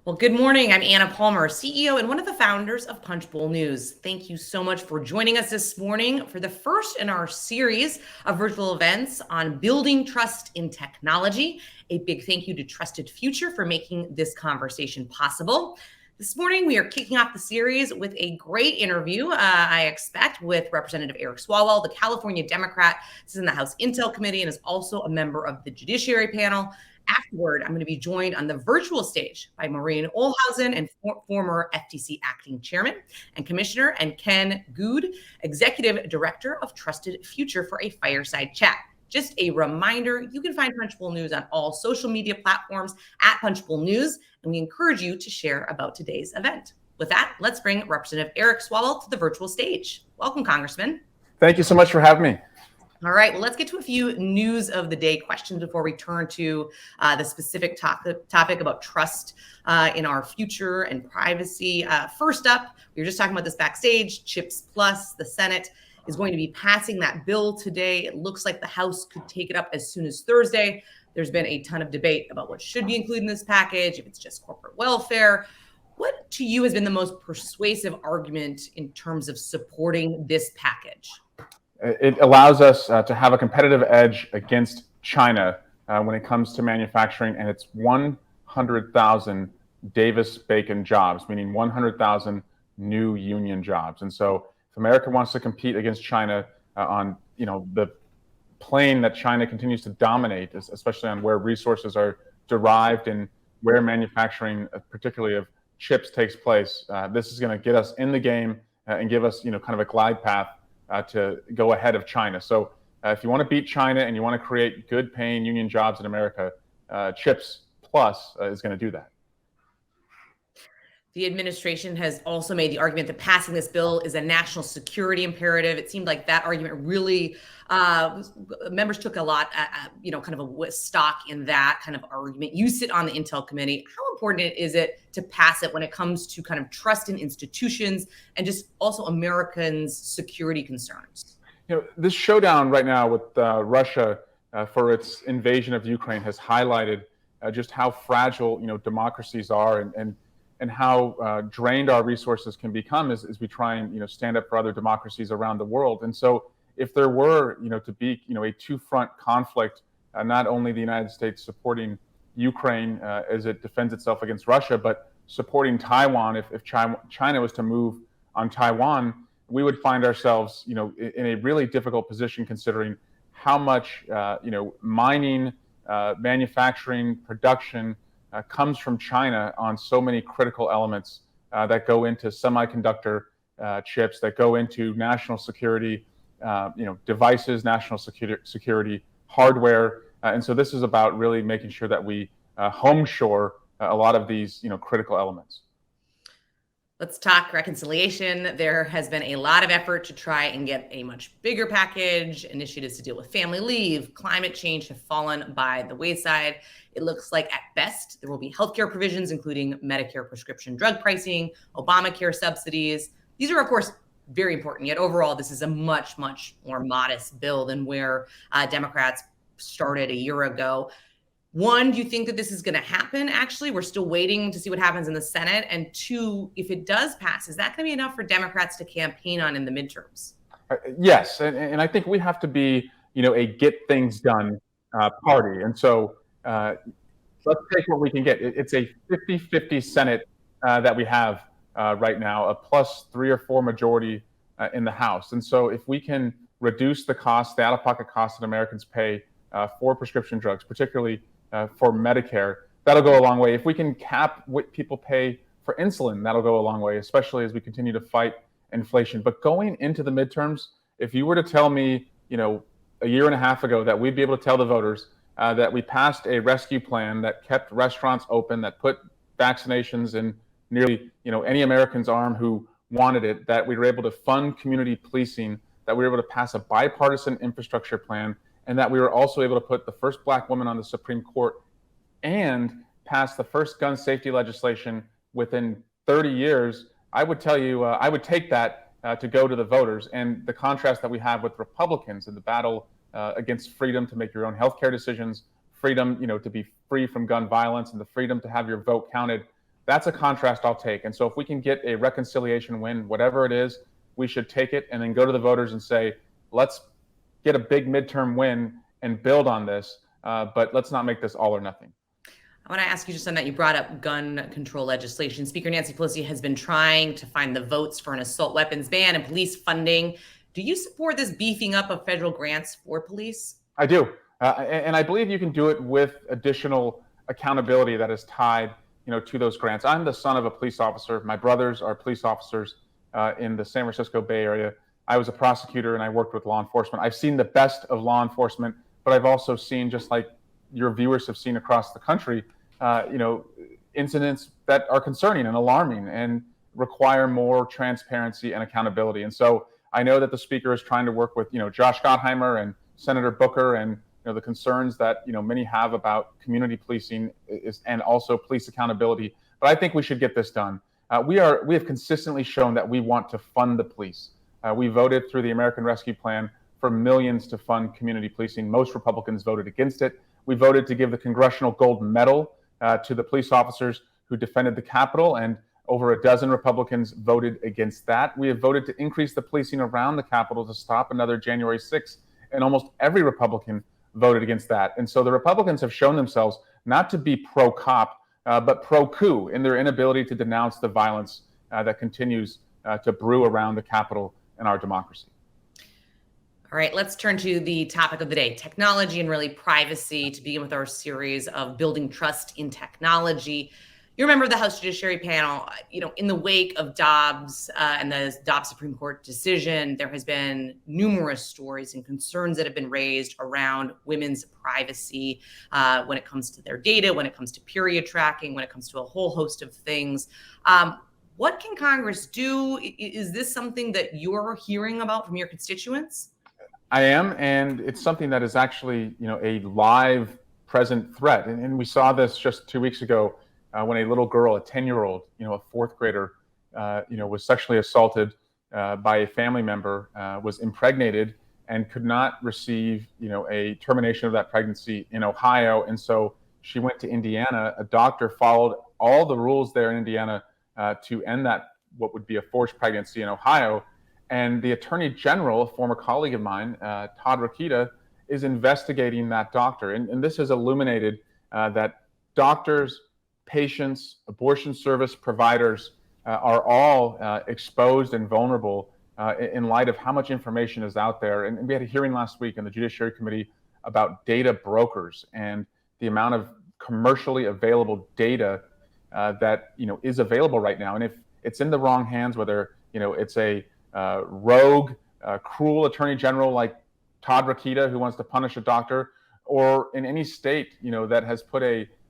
Well, good morning. I'm Anna Palmer, CEO and one of the founders of Punchbowl News. Thank you so much for joining us this morning for the first in our series of virtual events on building trust in technology. A big thank you to Trusted Future for making this conversation possible. This morning, we are kicking off the series with a great interview, I expect, with Representative Eric Swalwell, the California Democrat. This is in the House Intel Committee and is also a member of the Judiciary Panel. Afterward, I'm going to be joined on the virtual stage by Maureen Olhausen and former FTC acting chairman and commissioner, and Ken Good, executive director of Trusted Future, for a fireside chat. Just a reminder, you can find Punchbowl News on all social media platforms at Punchbowl News, and we encourage you to share about today's event. With that, let's bring Representative Eric Swalwell to the virtual stage. Welcome, Congressman. Thank you so much for having me. All right, well, let's get to a few news of the day questions before we turn to the specific topic about trust in our future and privacy. First up, we were just talking about this backstage, CHIPS Plus. The Senate is going to be passing that bill today. It looks like the House could take it up as soon as Thursday. There's been a ton of debate about what should be included in this package, if it's just corporate welfare. What to you has been the most persuasive argument in terms of supporting this package? It allows us to have a competitive edge against China when it comes to manufacturing, and it's 100,000 Davis-Bacon jobs, meaning 100,000 new union jobs. And so if America wants to compete against China on the plane that China continues to dominate, especially on where resources are derived and where manufacturing, particularly of chips, takes place, this is going to get us in the game and give us kind of a glide path to go ahead of China. So if you want to beat China and you want to create good paying union jobs in America, CHIPS Plus is going to do that. The administration has also made the argument that passing this bill is a national security imperative. It seemed like that argument really, members took a lot, kind of a stock in that kind of argument. You sit on the Intel Committee. How important is it to pass it when it comes to kind of trust in institutions and just also Americans' security concerns? This showdown right now with Russia for its invasion of Ukraine has highlighted just how fragile, democracies are and how drained our resources can become as we try and stand up for other democracies around the world. And so if there were to be a two-front conflict, not only the United States supporting Ukraine as it defends itself against Russia, but supporting Taiwan, if China was to move on Taiwan, we would find ourselves in a really difficult position, considering how much mining, manufacturing, production comes from China on so many critical elements that go into semiconductor chips, that go into national security, devices, national security hardware. And so this is about really making sure that we home shore a lot of these critical elements. Let's talk reconciliation. There has been a lot of effort to try and get a much bigger package. Initiatives to deal with family leave, climate change have fallen by the wayside. It looks like at best there will be healthcare provisions, including Medicare prescription drug pricing, Obamacare subsidies. These are, of course, very important. Yet overall, this is a much, much more modest bill than where Democrats started a year ago. One, do you think that this is going to happen? Actually, we're still waiting to see what happens in the Senate. And two, if it does pass, is that going to be enough for Democrats to campaign on in the midterms? Yes. And I think we have to be, a get things done party. And so let's take what we can get. It's a 50-50 Senate that we have right now, a plus 3 or 4 majority in the House. And so if we can reduce the cost, the out-of-pocket cost that Americans pay for prescription drugs, particularly for Medicare, that'll go a long way. If we can cap what people pay for insulin, that'll go a long way, especially as we continue to fight inflation. But going into the midterms, if you were to tell me, a year and a half ago that we'd be able to tell the voters that we passed a rescue plan that kept restaurants open, that put vaccinations in nearly, any American's arm who wanted it, that we were able to fund community policing, that we were able to pass a bipartisan infrastructure plan, and that we were also able to put the first Black woman on the Supreme Court and pass the first gun safety legislation within 30 years, I would tell you, I would take that to go to the voters. And the contrast that we have with Republicans in the battle against freedom to make your own healthcare decisions, freedom, to be free from gun violence, and the freedom to have your vote counted. That's a contrast I'll take. And so if we can get a reconciliation win, whatever it is, we should take it and then go to the voters and say, let's get a big midterm win and build on this, but let's not make this all or nothing. I want to ask you just on that. You brought up gun control legislation. Speaker Nancy Pelosi has been trying to find the votes for an assault weapons ban and police funding. Do you support this beefing up of federal grants for police? I do. And I believe you can do it with additional accountability that is tied, to those grants. I'm the son of a police officer. My brothers are police officers in the San Francisco Bay Area. I was a prosecutor and I worked with law enforcement. I've seen the best of law enforcement, but I've also seen, just like your viewers have seen across the country, incidents that are concerning and alarming and require more transparency and accountability. And so I know that the speaker is trying to work with, Josh Gottheimer and Senator Booker, and the concerns that many have about community policing and also police accountability. But I think we should get this done. We have consistently shown that we want to fund the police. We voted through the American Rescue Plan for millions to fund community policing. Most Republicans voted against it. We voted to give the Congressional Gold Medal to the police officers who defended the Capitol, and over a dozen Republicans voted against that. We have voted to increase the policing around the Capitol to stop another January 6th, and almost every Republican voted against that. And so the Republicans have shown themselves not to be pro-cop, but pro-coup in their inability to denounce the violence that continues to brew around the Capitol and our democracy. All right, let's turn to the topic of the day, technology and really privacy, to begin with our series of building trust in technology. You're a member of the House Judiciary Panel. In the wake of Dobbs and the Dobbs Supreme Court decision, there has been numerous stories and concerns that have been raised around women's privacy when it comes to their data, when it comes to period tracking, when it comes to a whole host of things. What can Congress do? Is this something that you're hearing about from your constituents? I am, and it's something that is actually, a live, present threat. And we saw this just 2 weeks ago when a little girl, a 10-year-old, a fourth grader, was sexually assaulted by a family member, was impregnated, and could not receive, a termination of that pregnancy in Ohio. And so she went to Indiana. A doctor followed all the rules there in Indiana to end that, what would be a forced pregnancy in Ohio. And the Attorney General, a former colleague of mine, Todd Rokita, is investigating that doctor. And this has illuminated that doctors, patients, abortion service providers are all exposed and vulnerable in light of how much information is out there. And we had a hearing last week in the Judiciary Committee about data brokers and the amount of commercially available data that is available right now. And if it's in the wrong hands, whether it's a rogue, cruel attorney general like Todd Rokita who wants to punish a doctor, or in any state that has put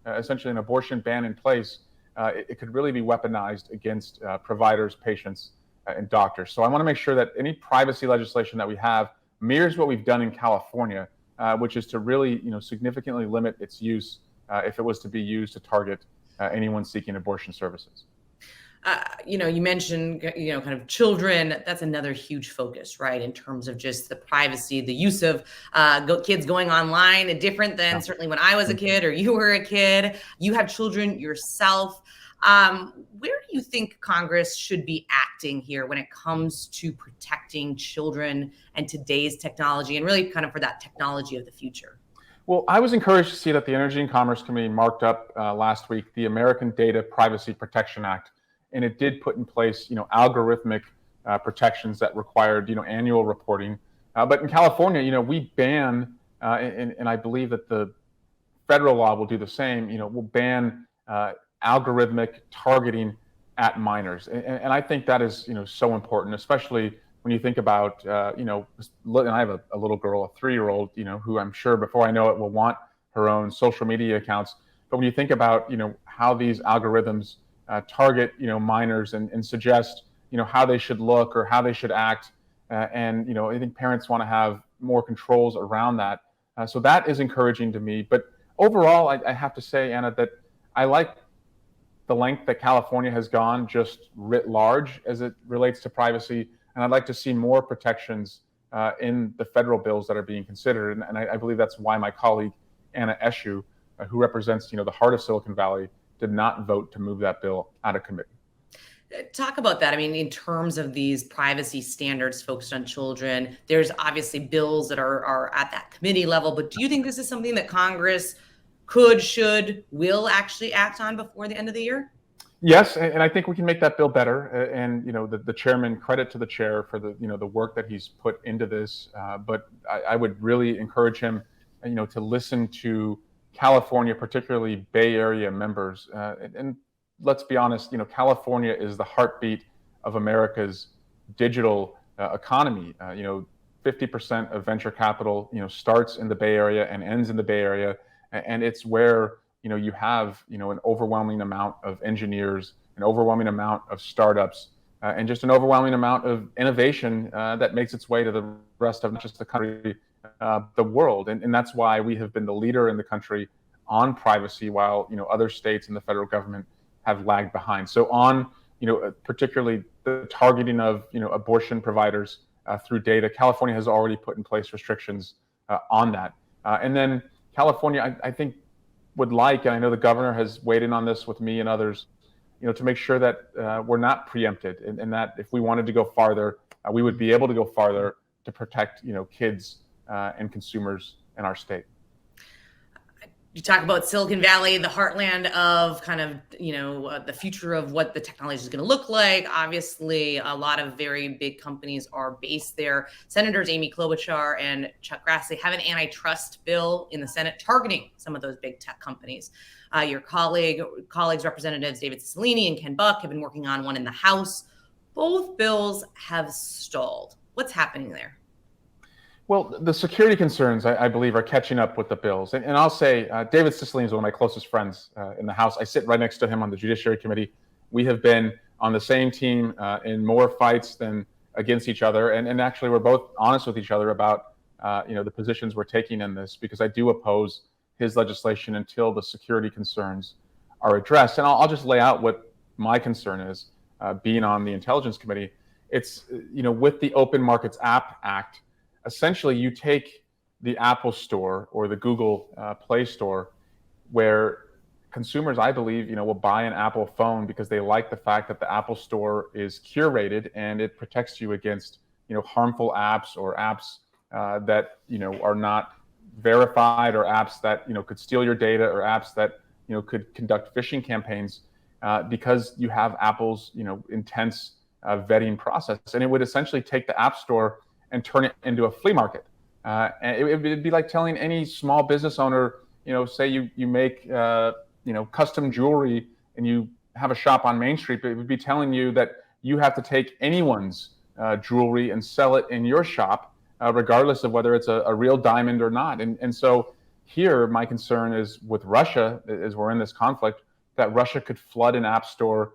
essentially an abortion ban in place, it could really be weaponized against providers, patients, and doctors. So I want to make sure that any privacy legislation that we have mirrors what we've done in California, which is to really significantly limit its use if it was to be used to target anyone seeking abortion services. You mentioned, kind of children. That's another huge focus, right? In terms of just the privacy, the use of kids going online, different than certainly when I was a kid or you were a kid. You have children yourself. Where do you think Congress should be acting here when it comes to protecting children and today's technology, and really kind of for that technology of the future? Well, I was encouraged to see that the Energy and Commerce Committee marked up last week the American Data Privacy Protection Act. And it did put in place, algorithmic protections that required, annual reporting. But in California, we ban, and I believe that the federal law will do the same. We'll ban algorithmic targeting at minors, and I think that is, so important, especially when you think about, and I have a little girl, a 3-year-old, who I'm sure before I know it will want her own social media accounts. But when you think about, how these algorithms target minors and suggest how they should look or how they should act, and I think parents want to have more controls around that. So that is encouraging to me. But overall, I have to say, Anna, that I like the length that California has gone just writ large as it relates to privacy, and I'd like to see more protections in the federal bills that are being considered. And I believe that's why my colleague Anna Eshoo, who represents the heart of Silicon Valley, did not vote to move that bill out of committee. Talk about that. I mean, in terms of these privacy standards focused on children, there's obviously bills that are at that committee level, but do you think this is something that Congress could, should, will actually act on before the end of the year? Yes, and I think we can make that bill better. And the chairman, credit to the chair for the work that he's put into this. But I would really encourage him, to listen to California, particularly Bay Area members. And let's be honest, California is the heartbeat of America's digital economy. 50% of venture capital, starts in the Bay Area and ends in the Bay Area, and it's where you have an overwhelming amount of engineers, an overwhelming amount of startups, and just an overwhelming amount of innovation that makes its way to the rest of not just the country, the world. And that's why we have been the leader in the country on privacy, while other states and the federal government have lagged behind. So on particularly the targeting of abortion providers through data, California has already put in place restrictions on that. And then California, I think, would like, and I know the governor has weighed in on this with me and others, to make sure that we're not preempted, and that if we wanted to go farther, we would be able to go farther to protect kids and consumers in our state. You talk about Silicon Valley, the heartland of kind of, the future of what the technology is going to look like. Obviously, a lot of very big companies are based there. Senators Amy Klobuchar and Chuck Grassley have an antitrust bill in the Senate targeting some of those big tech companies. Your colleagues, Representatives David Cicilline and Ken Buck, have been working on one in the House. Both bills have stalled. What's happening there? Well, the security concerns, I believe, are catching up with the bills. And I'll say, David Cicilline is one of my closest friends in the House. I sit right next to him on the Judiciary Committee. We have been on the same team in more fights than against each other. And actually, we're both honest with each other about the positions we're taking in this, because I do oppose his legislation until the security concerns are addressed. And I'll just lay out what my concern is, being on the Intelligence Committee. It's, with the Open Markets Act, essentially, you take the Apple Store or the Google Play Store, where consumers, I believe, will buy an Apple phone because they like the fact that the Apple Store is curated and it protects you against, harmful apps or apps that, are not verified, or apps that, could steal your data, or apps that, could conduct phishing campaigns, because you have Apple's, intense vetting process. And it would essentially take the App Store and turn it into a flea market. And it'd be like telling any small business owner, say you make, custom jewelry and you have a shop on Main Street, but it would be telling you that you have to take anyone's jewelry and sell it in your shop, regardless of whether it's a real diamond or not. And so here, my concern is with Russia, as we're in this conflict, that Russia could flood an app store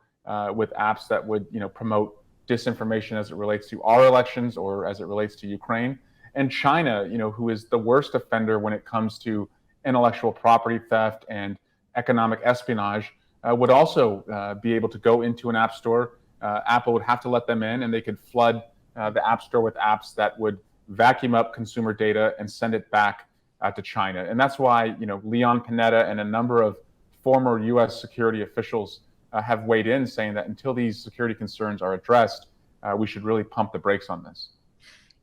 with apps that would, promote disinformation as it relates to our elections or as it relates to Ukraine. And China, who is the worst offender when it comes to intellectual property theft and economic espionage, would also be able to go into an app store. Apple would have to let them in, and they could flood the app store with apps that would vacuum up consumer data and send it back to China. And that's why, Leon Panetta and a number of former U.S. security officials have weighed in, saying that until these security concerns are addressed, we should really pump the brakes on this.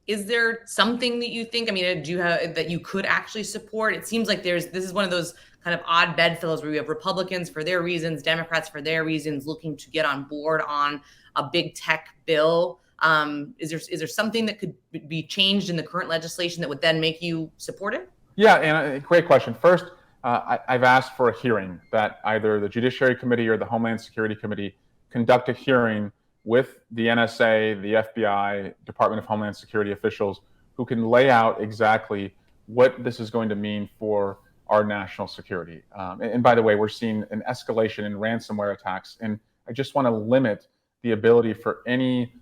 Is there something that you think, do you have that you could actually support? It seems like this is one of those kind of odd bedfellows where you have Republicans for their reasons, Democrats for their reasons, looking to get on board on a big tech bill. Is there something that could be changed in the current legislation that would then make you support it? Yeah, and a great question. First, I've asked for a hearing, that either the Judiciary Committee or the Homeland Security Committee conduct a hearing with the NSA, the FBI, Department of Homeland Security officials, who can lay out exactly what this is going to mean for our national security. And by the way, we're seeing an escalation in ransomware attacks, and I just want to limit the ability for any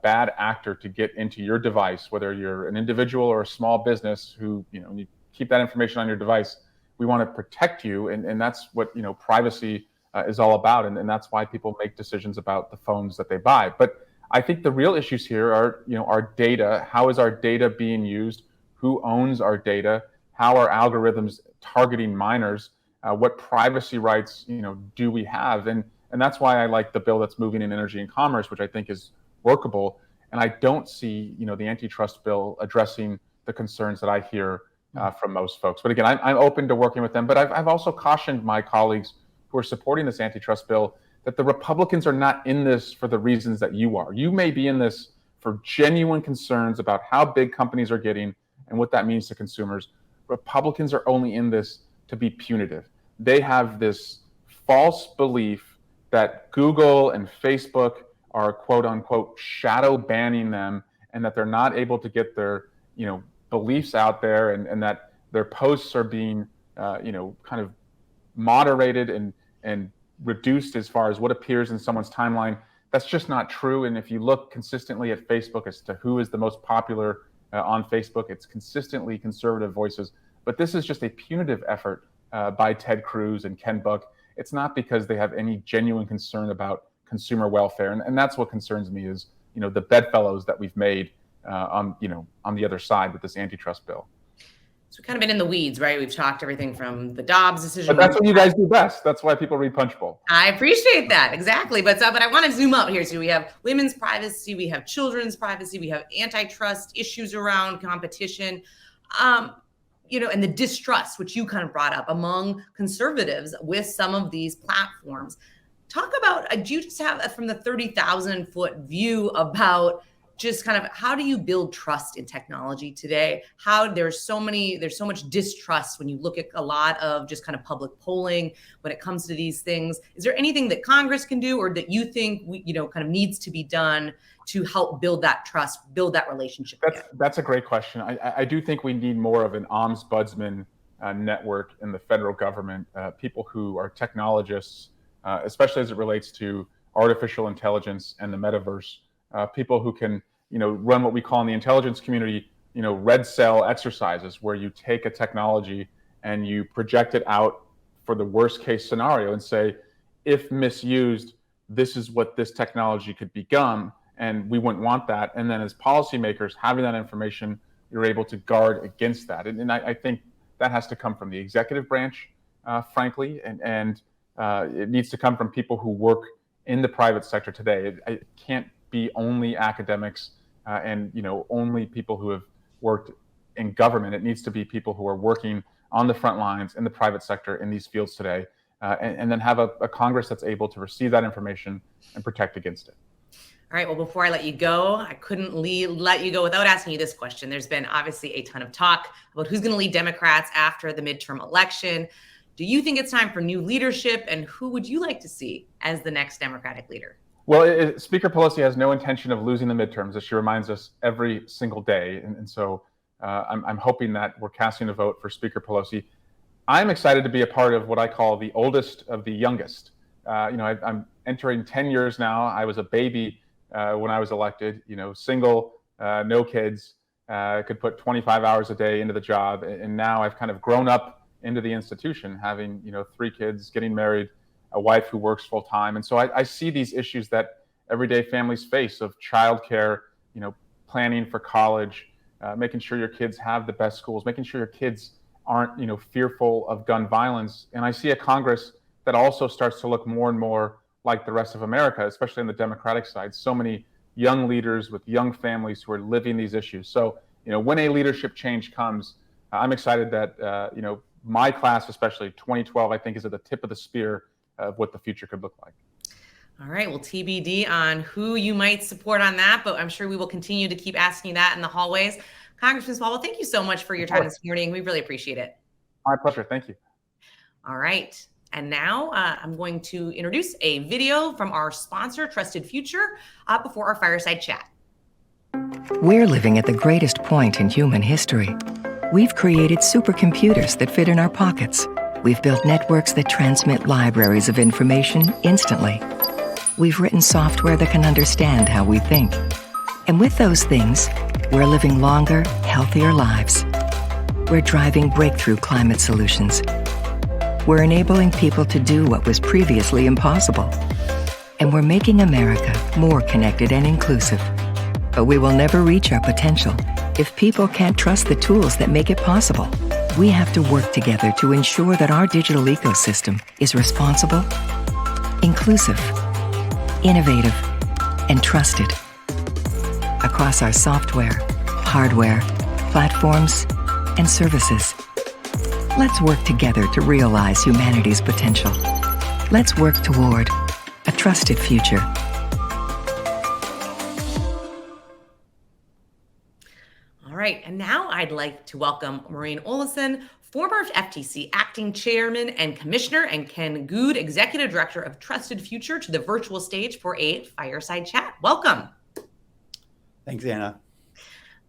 bad actor to get into your device, whether you're an individual or a small business who, you keep that information on your device. We want to protect you, and that's what privacy is all about, and that's why people make decisions about the phones that they buy. But I think the real issues here are our data. How is our data being used? Who owns our data? How are algorithms targeting minors? What privacy rights, do we have? And that's why I like the bill that's moving in energy and commerce, which I think is workable. And I don't see, the antitrust bill addressing the concerns that I hear from most folks. But again, I'm open to working with them. But I've also cautioned my colleagues who are supporting this antitrust bill that the Republicans are not in this for the reasons that you are. You may be in this for genuine concerns about how big companies are getting and what that means to consumers. Republicans are only in this to be punitive. They have this false belief that Google and Facebook are quote unquote shadow banning them, and that they're not able to get their beliefs out there, and that their posts are being kind of moderated and reduced as far as what appears in someone's timeline. That's just not true. And if you look consistently at Facebook as to who is the most popular on Facebook, it's consistently conservative voices. But this is just a punitive effort by Ted Cruz and Ken Buck. It's not because they have any genuine concern about consumer welfare. And that's what concerns me is, the bedfellows that we've made on the other side with this antitrust bill. So we've kind of been in the weeds, right? We've talked everything from the Dobbs decision. But that's what you guys do best. That's why people read Punchbowl. I appreciate that. Exactly. But I want to zoom up here. So we have women's privacy, we have children's privacy, we have antitrust issues around competition, and the distrust, which you kind of brought up among conservatives with some of these platforms. Talk about, do you just have from the 30,000 foot view about just kind of how do you build trust in technology today? How there's so much distrust when you look at a lot of just kind of public polling when it comes to these things. Is there anything that Congress can do, or that you think kind of needs to be done to help build that trust, build that relationship? That's a great question. I do think we need more of an ombudsman network in the federal government, people who are technologists, especially as it relates to artificial intelligence and the metaverse. People who can, run what we call in the intelligence community, red cell exercises, where you take a technology and you project it out for the worst case scenario and say, if misused, this is what this technology could become, and we wouldn't want that. And then as policymakers, having that information, you're able to guard against that. And I think that has to come from the executive branch, frankly, and it needs to come from people who work in the private sector today. It can't be only academics and only people who have worked in government. It needs to be people who are working on the front lines in the private sector in these fields today, and then have a Congress that's able to receive that information and protect against it. All right. Well, before I let you go, I couldn't let you go without asking you this question. There's been obviously a ton of talk about who's going to lead Democrats after the midterm election. Do you think it's time for new leadership, and who would you like to see as the next Democratic leader? Well, Speaker Pelosi has no intention of losing the midterms, as she reminds us every single day. And so I'm hoping that we're casting a vote for Speaker Pelosi. I'm excited to be a part of what I call the oldest of the youngest. I'm entering 10 years now. I was a baby when I was elected, single, no kids, could put 25 hours a day into the job. And now I've kind of grown up into the institution, having, 3 kids, getting married, a wife who works full time. And so I see these issues that everyday families face of childcare, planning for college, making sure your kids have the best schools, making sure your kids aren't, fearful of gun violence. And I see a Congress that also starts to look more and more like the rest of America, especially on the Democratic side. So many young leaders with young families who are living these issues. So, when a leadership change comes, I'm excited that, my class, especially 2012, I think is at the tip of the spear of what the future could look like. All right. Well, TBD on who you might support on that, but I'm sure we will continue to keep asking you that in the hallways. Congressman Swalwell, thank you so much for your time this morning. We really appreciate it. My pleasure. Thank you. All right. And now I'm going to introduce a video from our sponsor, Trusted Future, before our fireside chat. We're living at the greatest point in human history. We've created supercomputers that fit in our pockets. We've built networks that transmit libraries of information instantly. We've written software that can understand how we think. And with those things, we're living longer, healthier lives. We're driving breakthrough climate solutions. We're enabling people to do what was previously impossible. And we're making America more connected and inclusive. But we will never reach our potential if people can't trust the tools that make it possible. we have to work together to ensure that our digital ecosystem is responsible, inclusive, innovative, and trusted. Across our software, hardware, platforms, and services. Let's work together to realize humanity's potential. Let's work toward a trusted future. All right, and now I'd like to welcome Maureen Olesen, former FTC acting chairman and commissioner, and Ken Good, executive director of Trusted Future, to the virtual stage for a fireside chat. Welcome. Thanks, Anna.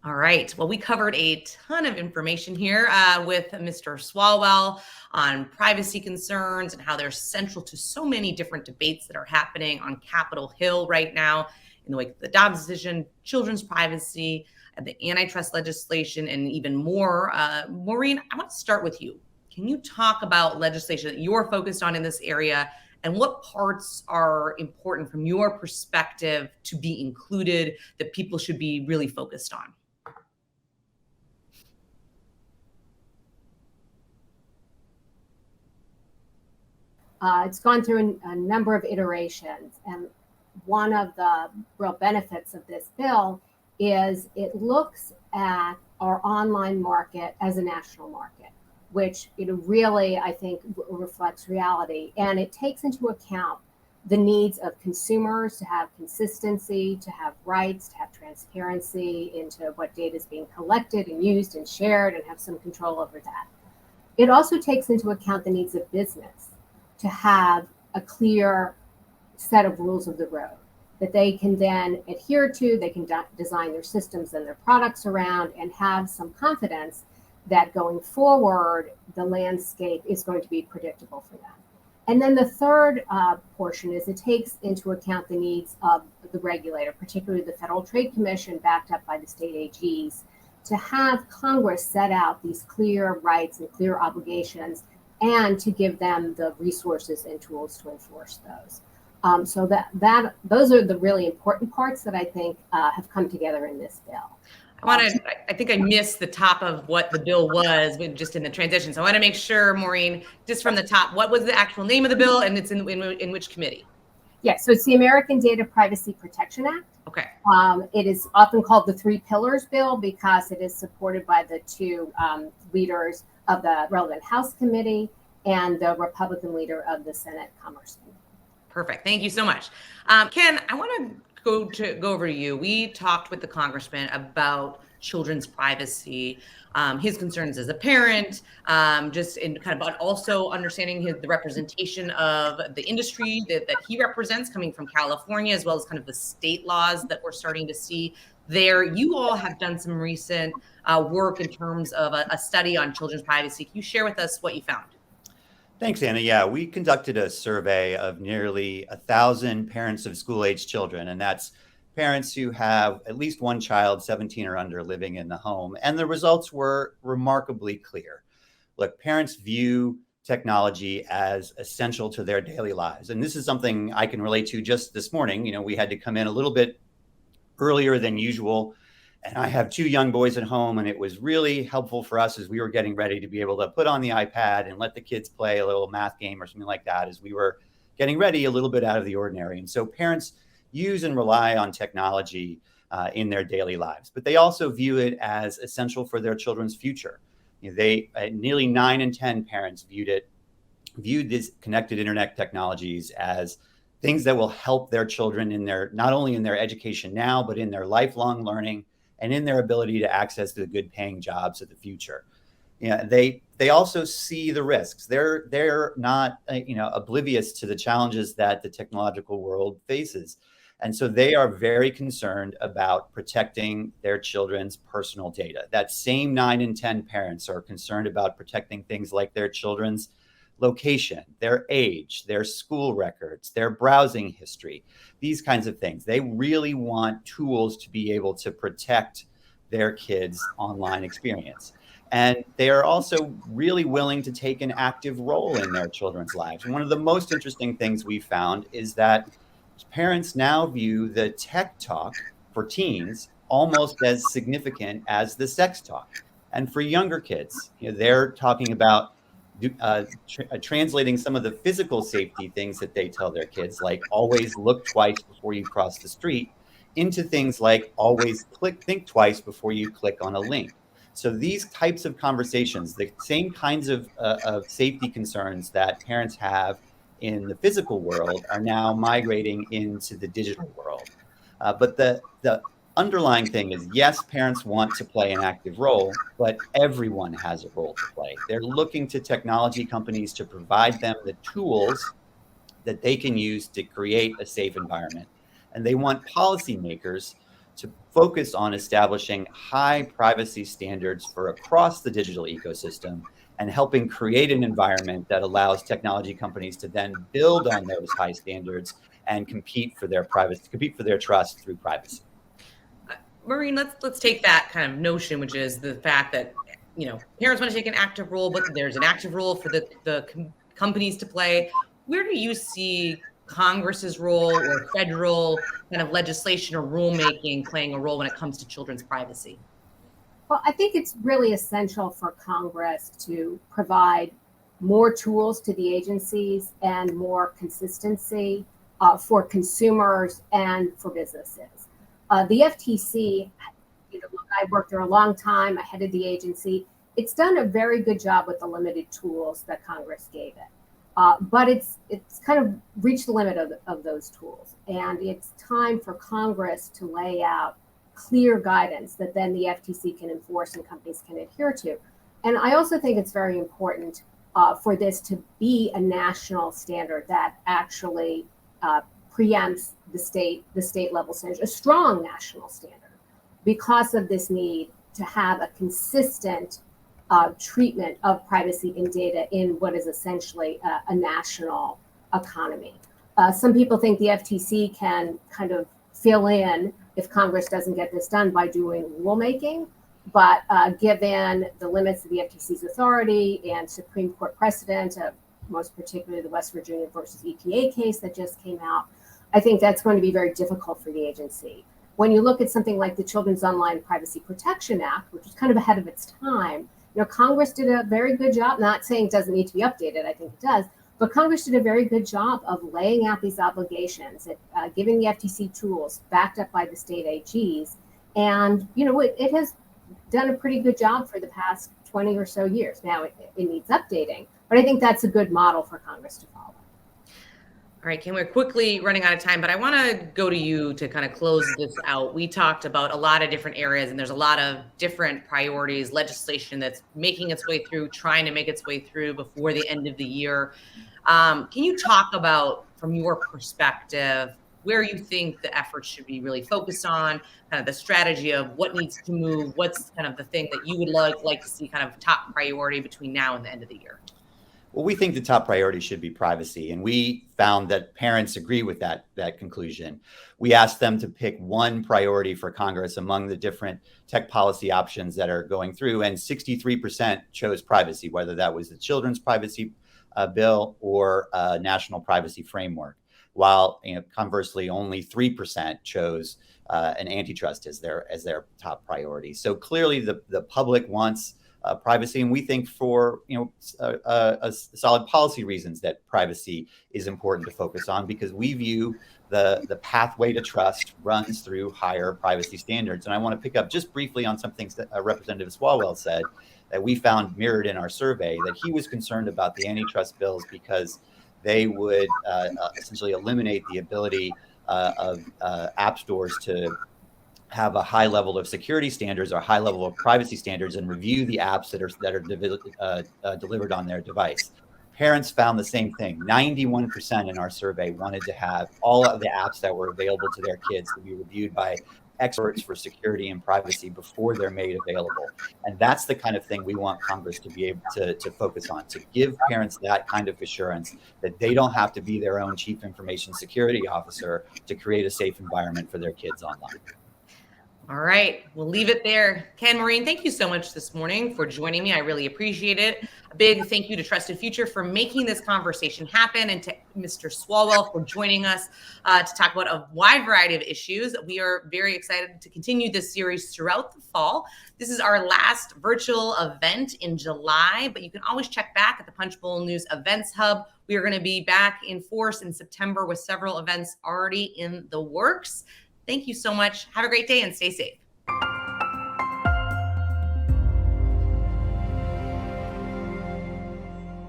All right. Well, we covered a ton of information here with Mr. Swalwell on privacy concerns and how they're central to so many different debates that are happening on Capitol Hill right now in the wake of the Dobbs decision, children's privacy, the antitrust legislation, and even more. Maureen, I want to start with you. Can you talk about legislation that you're focused on in this area, and what parts are important from your perspective to be included that people should be really focused on? It's gone through a number of iterations, and one of the real benefits of this bill is it looks at our online market as a national market, which really, I think, reflects reality. And it takes into account the needs of consumers to have consistency, to have rights, to have transparency into what data is being collected and used and shared, and have some control over that. It also takes into account the needs of business to have a clear set of rules of the road that they can then adhere to, they can design their systems and their products around, and have some confidence that going forward, the landscape is going to be predictable for them. And then the third portion is it takes into account the needs of the regulator, particularly the Federal Trade Commission, backed up by the state AGs, to have Congress set out these clear rights and clear obligations, and to give them the resources and tools to enforce those. So those are the really important parts that I think have come together in this bill. I think I missed the top of what the bill was, but just in the transition. So I want to make sure, Maureen, just from the top, what was the actual name of the bill, and it's in which committee? Yeah, so it's the American Data Privacy Protection Act. Okay. It is often called the Three Pillars Bill because it is supported by the two leaders of the relevant House committee and the Republican leader of the Senate Commerce Committee. Perfect. Thank you so much. Ken, I want to go over to you. We talked with the congressman about children's privacy, his concerns as a parent, just in kind of, but also understanding the representation of the industry that he represents coming from California, as well as kind of the state laws that we're starting to see there. You all have done some recent work in terms of a study on children's privacy. Can you share with us what you found? Thanks, Anna. Yeah, we conducted a survey of nearly 1,000 parents of school-age children, and that's parents who have at least one child, 17 or under, living in the home. And the results were remarkably clear. Look, parents view technology as essential to their daily lives. And this is something I can relate to just this morning. You know, we had to come in a little bit earlier than usual. And I have two young boys at home, and it was really helpful for us as we were getting ready to be able to put on the iPad and let the kids play a little math game or something like that as we were getting ready a little bit out of the ordinary. And so parents use and rely on technology in their daily lives, but they also view it as essential for their children's future. You know, nearly 9 in 10 parents viewed these connected internet technologies as things that will help their children in their, not only in their education now, but in their lifelong learning and in their ability to access the good paying jobs of the future. Yeah, they also see the risks. They're not oblivious to the challenges that the technological world faces. And so they are very concerned about protecting their children's personal data. That same 9 in 10 parents are concerned about protecting things like their children's location, their age, their school records, their browsing history, these kinds of things. They really want tools to be able to protect their kids' online experience. And they are also really willing to take an active role in their children's lives. And one of the most interesting things we found is that parents now view the tech talk for teens almost as significant as the sex talk. And for younger kids, they're talking about translating some of the physical safety things that they tell their kids, like always look twice before you cross the street, into things like always think twice before you click on a link. So these types of conversations, the same kinds of safety concerns that parents have in the physical world, are now migrating into the digital world. But the underlying thing is, yes, parents want to play an active role, but everyone has a role to play. They're looking to technology companies to provide them the tools that they can use to create a safe environment. And they want policymakers to focus on establishing high privacy standards for across the digital ecosystem and helping create an environment that allows technology companies to then build on those high standards and compete for their trust through privacy. Maureen, let's take that kind of notion, which is the fact that parents want to take an active role, but there's an active role for the companies to play. Where do you see Congress's role or federal kind of legislation or rulemaking playing a role when it comes to children's privacy? Well, I think it's really essential for Congress to provide more tools to the agencies and more consistency for consumers and for businesses. The FTC, look, I worked there a long time. I headed the agency. It's done a very good job with the limited tools that Congress gave it. But it's kind of reached the limit of those tools. And it's time for Congress to lay out clear guidance that then the FTC can enforce and companies can adhere to. And I also think it's very important for this to be a national standard that actually preempts the state level standards, a strong national standard, because of this need to have a consistent treatment of privacy and data in what is essentially a national economy. Some people think the FTC can kind of fill in if Congress doesn't get this done by doing rulemaking, but given the limits of the FTC's authority and Supreme Court precedent, most particularly the West Virginia versus EPA case that just came out, I think that's going to be very difficult for the agency. When you look at something like the Children's Online Privacy Protection Act, which is kind of ahead of its time, Congress did a very good job, not saying it doesn't need to be updated, I think it does, but Congress did a very good job of laying out these obligations, giving the FTC tools backed up by the state AGs. And, it has done a pretty good job for the past 20 or so years. Now it needs updating, but I think that's a good model for Congress to follow. All right, Kim, we're quickly running out of time, but I want to go to you to kind of close this out. We talked about a lot of different areas, and there's a lot of different priorities, legislation that's making its way through, trying to make its way through before the end of the year. Can you talk about, from your perspective, where you think the efforts should be really focused on, kind of the strategy of what needs to move, what's kind of the thing that you would like to see kind of top priority between now and the end of the year? Well, we think the top priority should be privacy, and we found that parents agree with that conclusion. We asked them to pick one priority for Congress among the different tech policy options that are going through, and 63% chose privacy, whether that was the Children's Privacy Bill or National Privacy Framework, while conversely only 3% chose an antitrust as their top priority. So clearly the public wants privacy, and we think for solid policy reasons that privacy is important to focus on, because we view the pathway to trust runs through higher privacy standards. And I want to pick up just briefly on some things that Representative Swalwell said that we found mirrored in our survey, that he was concerned about the antitrust bills because they would essentially eliminate the ability of app stores to have a high level of security standards or high level of privacy standards and review the apps that are delivered on their device. Parents found the same thing. 91% in our survey wanted to have all of the apps that were available to their kids to be reviewed by experts for security and privacy before they're made available. And that's the kind of thing we want Congress to be able to focus on, to give parents that kind of assurance that they don't have to be their own chief information security officer to create a safe environment for their kids online. All right, we'll leave it there. Ken, Maureen, thank you so much this morning for joining me. I really appreciate it. A big thank you to Trusted Future for making this conversation happen, and to Mr. Swalwell for joining us to talk about a wide variety of issues. We are very excited to continue this series throughout the fall. This is our last virtual event in July, but you can always check back at the Punchbowl News Events Hub. We are going to be back in force in September with several events already in the works. Thank you so much. Have a great day and stay safe.